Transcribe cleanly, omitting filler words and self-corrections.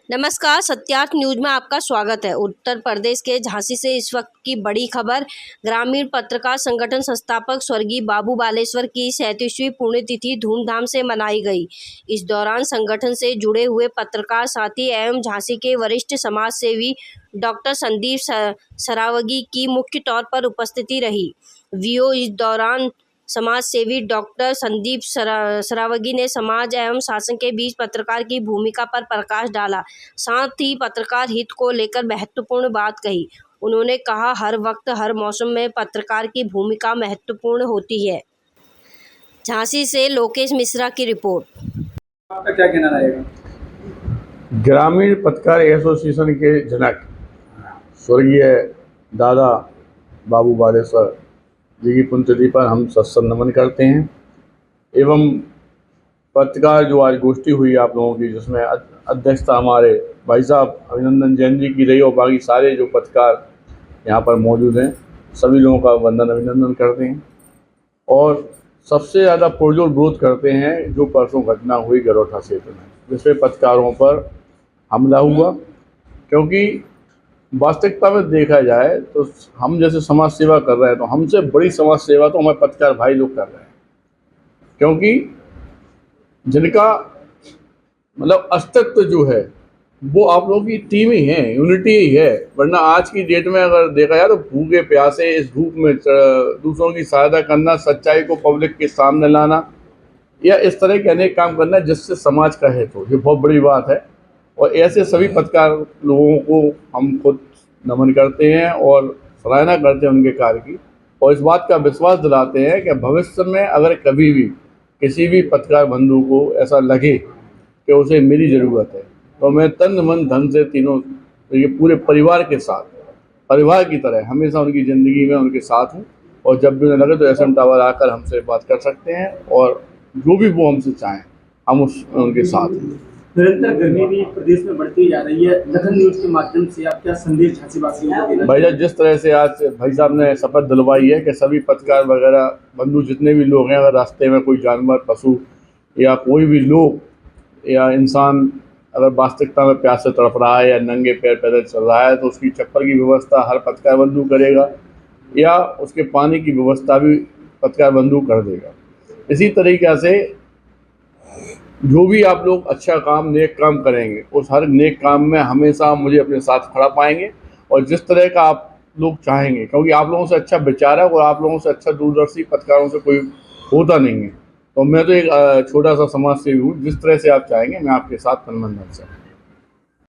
नमस्कार, सत्यार्थ न्यूज में आपका स्वागत है। उत्तर प्रदेश के झांसी से इस वक्त की बड़ी खबर। ग्रामीण पत्रकार संगठन संस्थापक स्वर्गीय बाबू बालेश्वर की 37वीं पुण्यतिथि धूमधाम से मनाई गई। इस दौरान संगठन से जुड़े हुए पत्रकार साथी एवं झांसी के वरिष्ठ समाज सेवी डॉक्टर संदीप सरावगी की मुख्य तौर पर उपस्थिति रही। इस दौरान समाज सेवी डॉक्टर संदीप सरावगी ने समाज एवं शासन के बीच पत्रकार की भूमिका पर प्रकाश डाला। साथ ही पत्रकार हित को लेकर महत्वपूर्ण बात कही। उन्होंने कहा, हर वक्त हर मौसम में पत्रकार की भूमिका महत्वपूर्ण होती है। झांसी से लोकेश मिश्रा की रिपोर्ट। आपका क्या कहना रहेगा? ग्रामीण पत्रकार एसोसिएशन के जनक स्वर्गीय दादा बाबू बालेश्वर जी की पुण्यतिथि पर हम सत्संग नमन करते हैं। एवं पत्रकार जो आज गोष्ठी हुई आप लोगों की, जिसमें अध्यक्षता हमारे भाई साहब अभिनंदन जैन जी की रही और बाकी सारे जो पत्रकार यहाँ पर मौजूद हैं, सभी लोगों का वंदन अभिनंदन करते हैं। और सबसे ज़्यादा पुरजोर विरोध करते हैं जो परसों घटना हुई गरोठा क्षेत्र में, जिसमें पत्रकारों पर हमला हुआ। क्योंकि वास्तविकता में देखा जाए तो हम जैसे समाज सेवा कर रहे हैं, तो हमसे बड़ी समाज सेवा तो हमारे पत्रकार भाई लोग कर रहे हैं। क्योंकि जिनका मतलब अस्तित्व जो है वो आप लोगों की टीम ही है, यूनिटी ही है। वरना आज की डेट में अगर देखा जाए तो भूखे प्यासे इस धूप में दूसरों की सहायता करना, सच्चाई को पब्लिक के सामने लाना या इस तरह के अनेक काम करना जिससे समाज का हित हो, ये बहुत बड़ी बात है। और ऐसे सभी पत्रकार लोगों को हम खुद नमन करते हैं और सराहना करते हैं उनके कार्य की, और इस बात का विश्वास दिलाते हैं कि भविष्य में अगर कभी भी किसी भी पत्रकार बंधु को ऐसा लगे कि उसे मेरी ज़रूरत है, तो मैं तन मन धन से तीनों ये पूरे परिवार के साथ, परिवार की तरह हमेशा उनकी ज़िंदगी में उनके साथ हूँ। और जब भी उन्हें लगे तो एसएम टावर आकर हमसे बात कर सकते हैं, और जो भी वो हमसे चाहें हम उनके साथ हैं। निरंतर गर्मी भी प्रदेश में बढ़ती जा रही है। लखन न्यूज के माध्यम से आप क्या संदेश झांसी वासियों को देना? भाई साहब, जिस तरह से आज भाई साहब ने शपथ दिलवाई है कि सभी पत्रकार वगैरह बंधु जितने भी लोग हैं, अगर रास्ते में कोई जानवर, पशु या कोई भी लोग या इंसान अगर वास्तविकता में प्यास से तड़प रहा है या नंगे पैर पैदल चल रहा है, तो उसकी चप्पल की व्यवस्था हर पत्रकार बंधु करेगा या उसके पानी की व्यवस्था भी पत्रकार बंधु कर देगा। इसी तरीक़े से जो भी आप लोग अच्छा काम, नेक काम करेंगे, उस हर नेक काम में हमेशा मुझे अपने साथ खड़ा पाएंगे। और जिस तरह का आप लोग चाहेंगे, क्योंकि आप लोगों से अच्छा विचारक और आप लोगों से अच्छा दूरदर्शी पत्रकारों से कोई होता नहीं है, तो मैं तो एक छोटा सा समाज सेवी हूँ। जिस तरह से आप चाहेंगे मैं आपके साथ तन मन धन से।